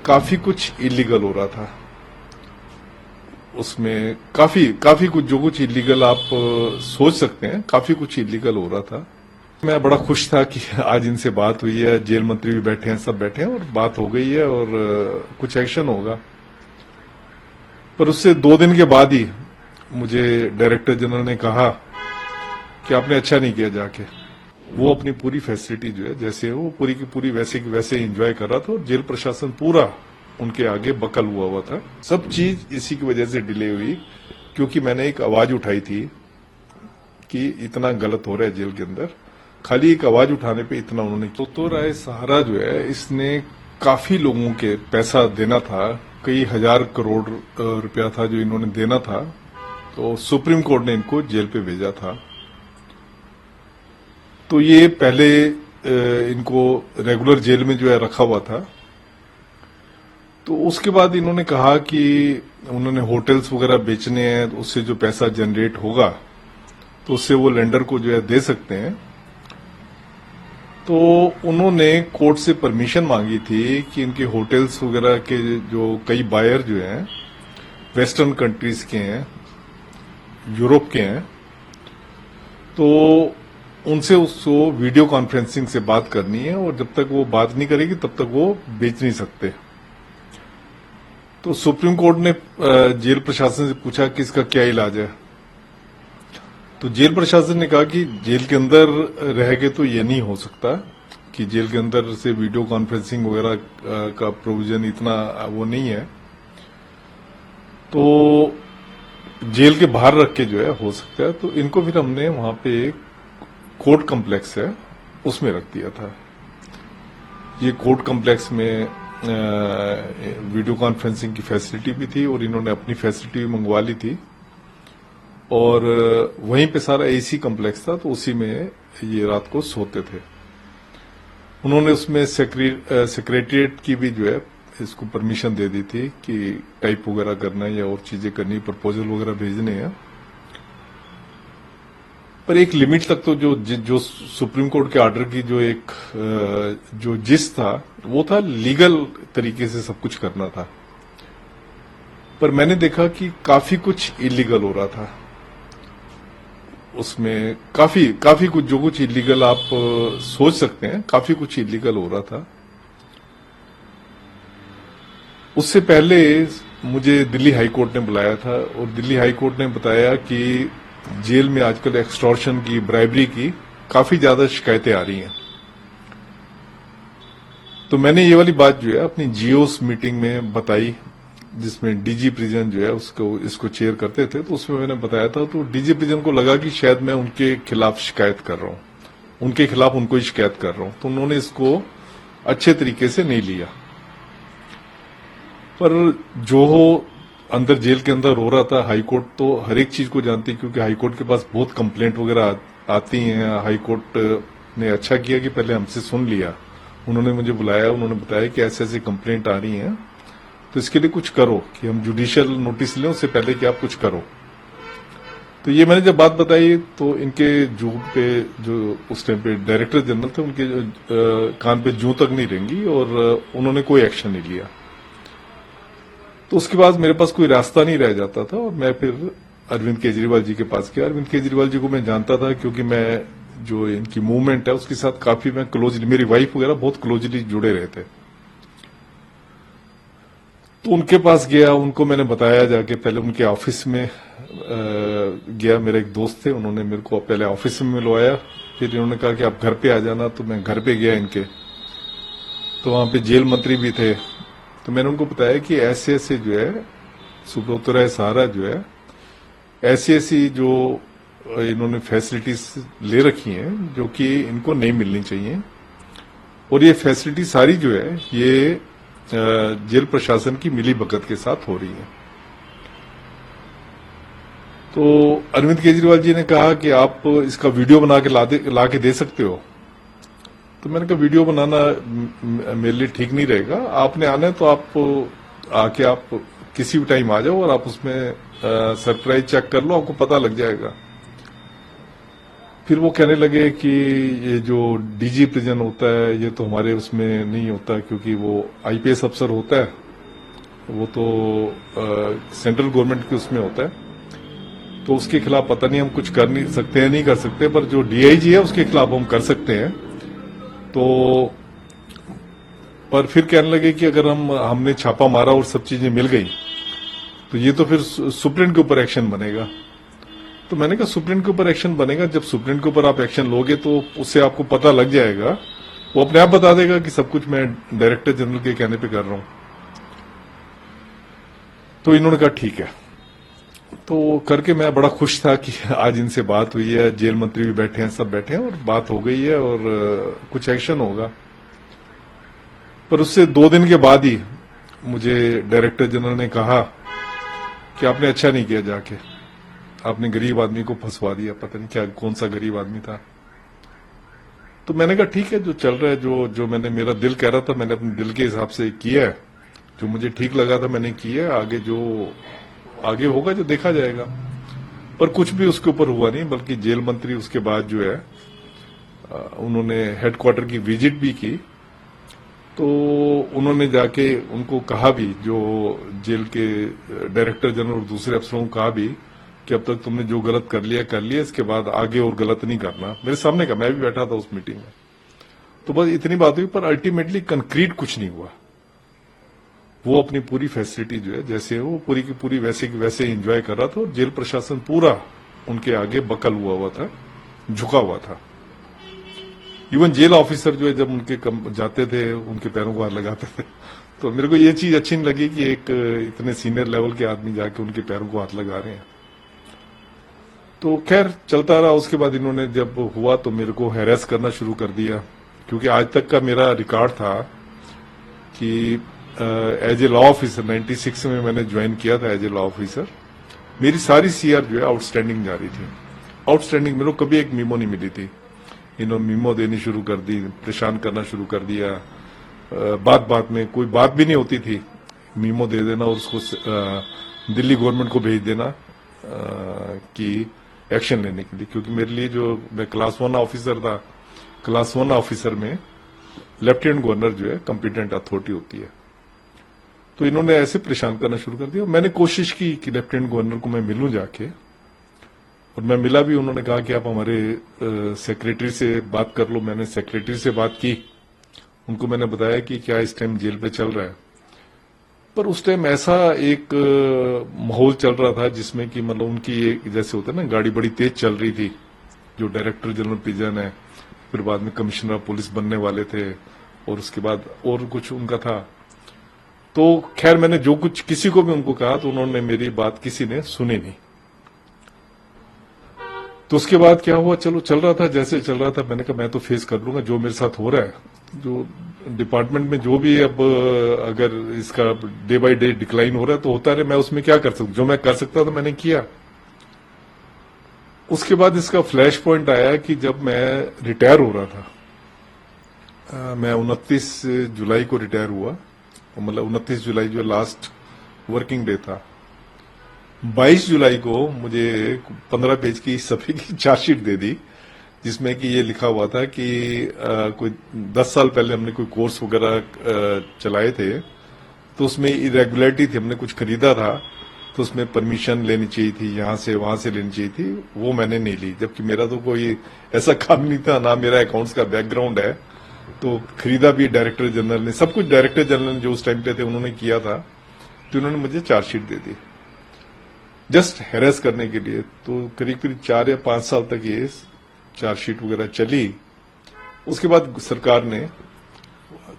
काफी कुछ इलीगल हो रहा था। उसमें काफी कुछ जो कुछ इलीगल आप सोच सकते हैं, काफी कुछ इलीगल हो रहा था। मैं बड़ा खुश था कि आज इनसे बात हुई है, जेल मंत्री भी बैठे हैं, सब बैठे हैं और बात हो गई है और कुछ एक्शन होगा। पर उससे 2 दिन के बाद ही मुझे डायरेक्टर जनरल ने कहा कि आपने अच्छा नहीं किया जाके। वो अपनी पूरी फैसिलिटी जो है जैसे वो पूरी की पूरी वैसे की वैसे एंजॉय कर रहा था और जेल प्रशासन पूरा उनके आगे बकल हुआ था। सब चीज इसी की वजह से डिले हुई क्योंकि मैंने एक आवाज उठाई थी कि इतना गलत हो रहा है जेल के अंदर। खाली एक आवाज उठाने पे इतना उन्होंने तो राय सहारा जो है इसने काफी लोगों के पैसा देना था, कई हजार करोड़ रुपया था जो इन्होंने देना था। तो सुप्रीम कोर्ट ने इनको जेल पे भेजा था। तो ये पहले इनको रेगुलर जेल में जो है रखा हुआ था। तो उसके बाद इन्होंने कहा कि उन्होंने होटल्स वगैरह बेचने हैं, तो उससे जो पैसा जनरेट होगा तो उससे वो लेंडर को जो है दे सकते हैं। तो उन्होंने कोर्ट से परमिशन मांगी थी कि इनके होटल्स वगैरह के जो कई बायर जो हैं वेस्टर्न कंट्रीज के हैं, यूरोप के हैं, तो उनसे उसको वीडियो कॉन्फ्रेंसिंग से बात करनी है और जब तक वो बात नहीं करेगी तब तक वो बेच नहीं सकते। तो सुप्रीम कोर्ट ने जेल प्रशासन से पूछा कि इसका क्या इलाज है। तो जेल प्रशासन ने कहा कि जेल के अंदर रह के तो ये नहीं हो सकता कि जेल के अंदर से वीडियो कॉन्फ्रेंसिंग वगैरह का प्रोविजन इतना वो नहीं है, तो जेल के बाहर रख के जो है हो सकता है। तो इनको फिर हमने वहां पे एक कोर्ट कम्प्लेक्स है उसमें रख दिया था। ये कोर्ट कम्प्लेक्स में वीडियो कॉन्फ्रेंसिंग की फैसिलिटी भी थी और इन्होंने अपनी फैसिलिटी भी मंगवा ली थी और वहीं पे सारा एसी कम्प्लेक्स था, तो उसी में ये रात को सोते थे। उन्होंने उसमें सेक्रेटरिएट की भी जो है इसको परमिशन दे दी थी कि टाइप वगैरह करना है या और चीजें करनी, प्रपोजल वगैरह भेजने हैं। पर एक लिमिट तक तो जो सुप्रीम कोर्ट के ऑर्डर की जो एक जो जिस था वो था लीगल तरीके से सब कुछ करना था। पर मैंने देखा कि काफी कुछ इलीगल हो रहा था। उसमें काफी कुछ जो कुछ इलीगल आप सोच सकते हैं, काफी कुछ इलीगल हो रहा था। उससे पहले मुझे दिल्ली हाई कोर्ट ने बुलाया था और दिल्ली हाई कोर्ट ने बताया कि जेल में आजकल एक्सटॉर्शन की, ब्राइबरी की काफी ज्यादा शिकायतें आ रही हैं। तो मैंने ये वाली बात जो है अपनी जीओस मीटिंग में बताई, जिसमें डीजी प्रिजन जो है इसको चेयर करते थे। तो उसमें मैंने बताया था, तो डीजी प्रिजन को लगा कि शायद मैं उनके खिलाफ शिकायत कर रहा हूं, उनके खिलाफ उनको ही शिकायत कर रहा हूं। तो उन्होंने इसको अच्छे तरीके से नहीं लिया। पर जो अंदर जेल के अंदर हो रहा था, हाईकोर्ट तो हर एक चीज को जानती है क्योंकि हाईकोर्ट के पास बहुत कंप्लेंट वगैरह आती हैं। हाईकोर्ट ने अच्छा किया कि पहले हमसे सुन लिया। उन्होंने मुझे बुलाया, उन्होंने बताया कि ऐसे ऐसी कंप्लेंट आ रही हैं, तो इसके लिए कुछ करो कि हम जुडिशियल नोटिस लें उससे पहले कि आप कुछ करो। तो ये मैंने जब बात बताई तो इनके जू पे जो उस टाइम पे डायरेक्टर जनरल थे उनके कान पे जू तक नहीं रेंगी और उन्होंने कोई एक्शन नहीं लिया। तो उसके बाद मेरे पास कोई रास्ता नहीं रह जाता था और मैं फिर अरविंद केजरीवाल जी के पास गया। अरविंद केजरीवाल जी को मैं जानता था क्योंकि मैं जो इनकी मूवमेंट है उसके साथ काफी मैं क्लोजली, मेरी वाइफ वगैरह बहुत क्लोजली जुड़े रहे थे। तो उनके पास गया, उनको मैंने बताया जाके, पहले उनके ऑफिस में गया। मेरे एक दोस्त थे, उन्होंने मेरे को पहले ऑफिस में मिलवाया, फिर इन्होंने कहा कि आप घर पे आ जाना। तो मैं घर पे गया इनके, तो वहां पे जेल मंत्री भी थे। तो मैंने उनको बताया कि ऐसे ऐसे जो है सुब्रत राय सहारा जो है ऐसी ऐसी जो इन्होंने फैसिलिटीज ले रखी हैं जो कि इनको नहीं मिलनी चाहिए, और ये फैसिलिटी सारी जो है ये जेल प्रशासन की मिली भगत के साथ हो रही है। तो अरविंद केजरीवाल जी ने कहा कि आप इसका वीडियो बना के ला के दे सकते हो। तो मैंने कहा वीडियो बनाना मेरे लिए ठीक नहीं रहेगा, आपने आना है तो आप आके आप किसी भी टाइम आ जाओ और आप उसमें सरप्राइज चेक कर लो, आपको पता लग जाएगा। फिर वो कहने लगे कि ये जो डीजी प्रिजन होता है ये तो हमारे उसमें नहीं होता क्योंकि वो आईपीएस अफसर होता है, वो तो सेंट्रल गवर्नमेंट के उसमें होता है, तो उसके खिलाफ पता नहीं हम कुछ कर नहीं सकते हैं, नहीं कर सकते, पर जो डीआईजी है उसके खिलाफ हम कर सकते हैं। तो पर फिर कहने लगे कि अगर हमने छापा मारा और सब चीजें मिल गई तो ये तो फिर सुप्रीम के ऊपर एक्शन बनेगा। तो मैंने कहा सुप्रीम के ऊपर एक्शन बनेगा, जब सुप्रीम के ऊपर आप एक्शन लोगे तो उससे आपको पता लग जाएगा, वो अपने आप बता देगा कि सब कुछ मैं डायरेक्टर जनरल के कहने पे कर रहा हूं। तो इन्होंने कहा ठीक है। तो करके मैं बड़ा खुश था कि आज इनसे बात हुई है, जेल मंत्री भी बैठे हैं, सब बैठे हैं और बात हो गई है और कुछ एक्शन होगा। पर उससे 2 दिन के बाद ही मुझे डायरेक्टर जनरल ने कहा कि आपने अच्छा नहीं किया, जाके आपने गरीब आदमी को फंसवा दिया, पता नहीं क्या कौन सा गरीब आदमी था। तो मैंने कहा ठीक है, जो चल रहा है, जो मैंने मेरा दिल कह रहा था मैंने अपने दिल के हिसाब से किया है, जो मुझे ठीक लगा था मैंने किया है, आगे जो आगे होगा जो देखा जाएगा। पर कुछ भी उसके ऊपर हुआ नहीं, बल्कि जेल मंत्री उसके बाद जो है उन्होंने हेडक्वार्टर की विजिट भी की, तो उन्होंने जाके उनको कहा भी, जो जेल के डायरेक्टर जनरल और दूसरे अफसरों को कहा भी कि अब तक तुमने जो गलत कर लिया, इसके बाद आगे और गलत नहीं करना। मेरे सामने का, मैं भी बैठा था उस मीटिंग में। तो बस इतनी बात हुई, पर अल्टीमेटली कंक्रीट कुछ नहीं हुआ। वो अपनी पूरी फैसिलिटी जो है जैसे वो पूरी की पूरी वैसे की वैसे एंजॉय कर रहा था और जेल प्रशासन पूरा उनके आगे बकल हुआ था, झुका हुआ था। इवन जेल ऑफिसर जो है जब उनके जाते थे उनके पैरों को हाथ लगाते थे। तो मेरे को ये चीज अच्छी नहीं लगी कि एक इतने सीनियर लेवल के आदमी जाके उनके पैरों को हाथ लगा रहे हैं। तो खैर चलता रहा। उसके बाद इन्होंने जब हुआ तो मेरे को हैरेस करना शुरू कर दिया, क्योंकि आज तक का मेरा रिकॉर्ड था कि एज ए लॉ ऑफिसर 96 में मैंने ज्वाइन किया था एज ए लॉ ऑफिसर। मेरी सारी सीआर जो है आउटस्टैंडिंग जा रही थी, आउटस्टैंडिंग। मेरे को कभी एक मीमो नहीं मिली थी। इन्होंने मीमो देनी शुरू कर दी, परेशान करना शुरू कर दिया। बात बात में कोई बात भी नहीं होती थी, मीमो दे देना और उसको दिल्ली गवर्नमेंट को भेज देना कि एक्शन लेने के लिए। क्योंकि मेरे लिए जो मैं क्लास 1 ऑफिसर था, क्लास 1 ऑफिसर में लेफ्टिनेंट गवर्नर जो है कॉम्पिटेंट अथॉरिटी होती है। तो इन्होंने ऐसे परेशान करना शुरू कर दिया। मैंने कोशिश की कि लेफ्टिनेंट गवर्नर को मैं मिलूं जाके, और मैं मिला भी। उन्होंने कहा कि आप हमारे सेक्रेटरी से बात कर लो। मैंने सेक्रेटरी से बात की, उनको मैंने बताया कि क्या इस टाइम जेल पे चल रहा है। पर उस टाइम ऐसा एक माहौल चल रहा था जिसमें कि मतलब उनकी एक जैसे होता है ना, गाड़ी बड़ी तेज चल रही थी। जो डायरेक्टर जनरल प्रिजन है, फिर बाद में कमिश्नर ऑफ पुलिस बनने वाले थे, और उसके बाद और कुछ उनका था। तो खैर मैंने जो कुछ किसी को भी उनको कहा तो उन्होंने मेरी बात किसी ने सुनी नहीं। तो उसके बाद क्या हुआ, चलो चल रहा था जैसे चल रहा था। मैंने कहा मैं तो फेस कर लूंगा जो मेरे साथ हो रहा है, जो डिपार्टमेंट में जो भी अब अगर इसका डे बाय डे डिक्लाइन हो रहा है तो होता रहे, मैं उसमें क्या कर सकता, जो मैं कर सकता था मैंने किया। उसके बाद इसका फ्लैश पॉइंट आया कि जब मैं रिटायर हो रहा था, मैं 29 जुलाई को रिटायर हुआ, मतलब 29 जुलाई जो लास्ट वर्किंग डे था। 22 जुलाई को मुझे 15 पेज की सभी की चार्जशीट दे दी, जिसमें कि ये लिखा हुआ था कि कोई 10 साल पहले हमने कोई कोर्स वगैरह चलाए थे, तो उसमें इरेगुलरिटी थी, हमने कुछ खरीदा था तो उसमें परमिशन लेनी चाहिए थी, यहां से वहां से लेनी चाहिए थी, वो मैंने नहीं ली। जबकि मेरा तो कोई ऐसा काम नहीं था, ना मेरा अकाउंट्स का बैकग्राउंड है। तो खरीदा भी डायरेक्टर जनरल ने, सब कुछ डायरेक्टर जनरल जो उस टाइम पे थे उन्होंने किया था। तो उन्होंने मुझे चार्जशीट दे दी जस्ट हैरेस करने के लिए। तो करीब करीब 4 या 5 साल तक ये चार्जशीट वगैरह चली। उसके बाद सरकार ने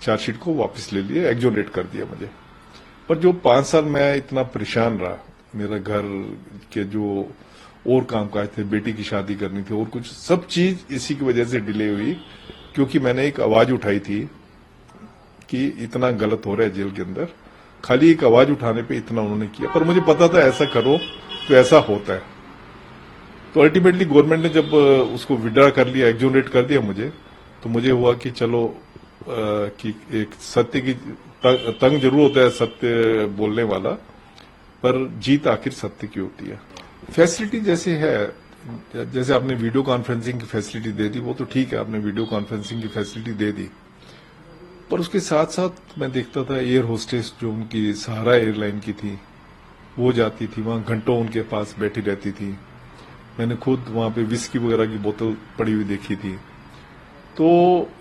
चार्जशीट को वापस ले लिया, एक्सोनेट कर दिया मुझे। पर जो 5 साल मैं इतना परेशान रहा, मेरा घर के जो और कामकाज थे, बेटी की शादी करनी थी और कुछ, सब चीज इसी की वजह से डिले हुई, क्योंकि मैंने एक आवाज उठाई थी कि इतना गलत हो रहा है जेल के अंदर। खाली एक आवाज उठाने पे इतना उन्होंने किया, पर मुझे पता था ऐसा करो तो ऐसा होता है। तो अल्टीमेटली गवर्नमेंट ने जब उसको विड्रा कर लिया, एक्सोनेट कर दिया मुझे, तो मुझे हुआ कि चलो कि एक सत्य की तंग जरूर होता है सत्य बोलने वाला, पर जीत आखिर सत्य की होती है। फैसिलिटी जैसे है, जैसे आपने वीडियो कॉन्फ्रेंसिंग की फैसिलिटी दे दी, वो तो ठीक है, आपने वीडियो कॉन्फ्रेंसिंग की फैसिलिटी दे दी, पर उसके साथ साथ मैं देखता था एयर होस्टेस जो उनकी सहारा एयरलाइन की थी, वो जाती थी वहां, घंटों उनके पास बैठी रहती थी। मैंने खुद वहां पे विस्की वगैरह की बोतल पड़ी हुई देखी थी। तो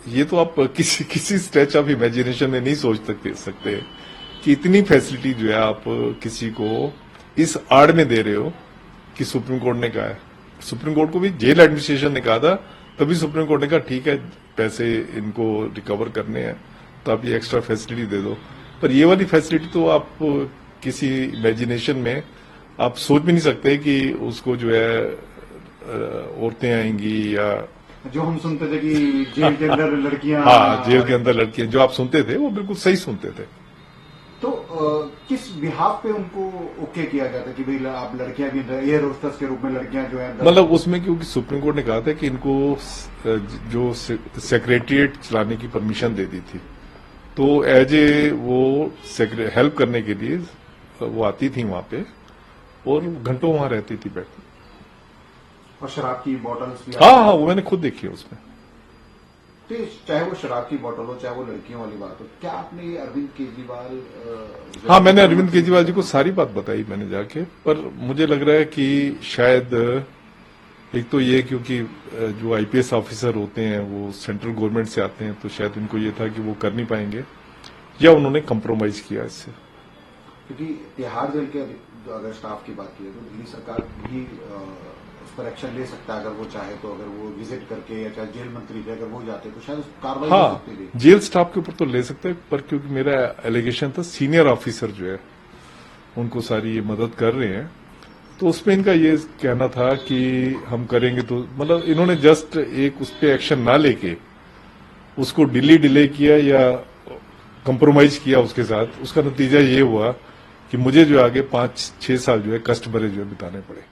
ये तो आप किसी स्ट्रेच ऑफ इमेजिनेशन में नहीं सोच सकते कि इतनी फैसिलिटी जो है आप किसी को इस आड़ में दे रहे हो कि सुप्रीम कोर्ट ने कहा है। सुप्रीम कोर्ट को भी जेल एडमिनिस्ट्रेशन ने कहा था, तभी सुप्रीम कोर्ट ने कहा ठीक है, पैसे इनको रिकवर करने हैं तो आप ये एक्स्ट्रा फैसिलिटी दे दो। पर ये वाली फैसिलिटी तो आप किसी इमेजिनेशन में आप सोच भी नहीं सकते कि उसको जो है औरतें आएंगी, या जो हम सुनते थे कि जेल के अंदर लड़कियां, हाँ, जेल के अंदर लड़कियां, जो आप सुनते थे वो बिल्कुल सही सुनते थे। तो किस बिहाफ पे उनको ओके किया गया था कि भाई आप लड़कियां भी एयर होस्टेस के रूप में लड़कियां जो है, मतलब उसमें क्योंकि सुप्रीम कोर्ट ने कहा था कि इनको जो सेक्रेटरिएट चलाने की परमिशन दे दी थी, तो एज ए वो हेल्प करने के लिए वो आती थी वहां पे और घंटों वहां रहती थी बैठ। और शराब की बॉटल्स भी, हाँ, वो मैंने खुद देखी है उसमें। तो चाहे वो शराब की बोतल हो, चाहे वो लड़कियों वाली बात हो, क्या आपने अरविंद केजरीवाल, हाँ, मैंने अरविंद केजरीवाल जी को सारी बात बताई मैंने जाके, पर मुझे लग रहा है कि शायद एक तो ये क्योंकि जो आईपीएस ऑफिसर होते हैं वो सेंट्रल गवर्नमेंट से आते हैं, तो शायद उनको ये था कि वो कर नहीं पाएंगे, या उन्होंने कंप्रोमाइज किया इससे। क्योंकि तिहाड़ जेल के अगर स्टाफ की बात की तो दिल्ली सरकार भी उस पर एक्शन ले सकता है अगर वो चाहे तो। अगर वो विजिट करके, या चाहे जेल मंत्री भी अगर वो जाते तो शायद कार्रवाई हो सकती थी। जेल स्टाफ के ऊपर तो ले सकते हैं, पर क्योंकि मेरा एलिगेशन था सीनियर ऑफिसर जो है उनको सारी ये मदद कर रहे हैं, तो उसमें इनका ये कहना था कि हम करेंगे, तो मतलब इन्होंने जस्ट एक उस पर एक्शन ना लेके उसको डिले किया या कंप्रोमाइज किया उसके साथ। उसका नतीजा ये हुआ कि मुझे जो आगे 5-6 साल जो है कष्ट भरे जो है बिताने पड़े।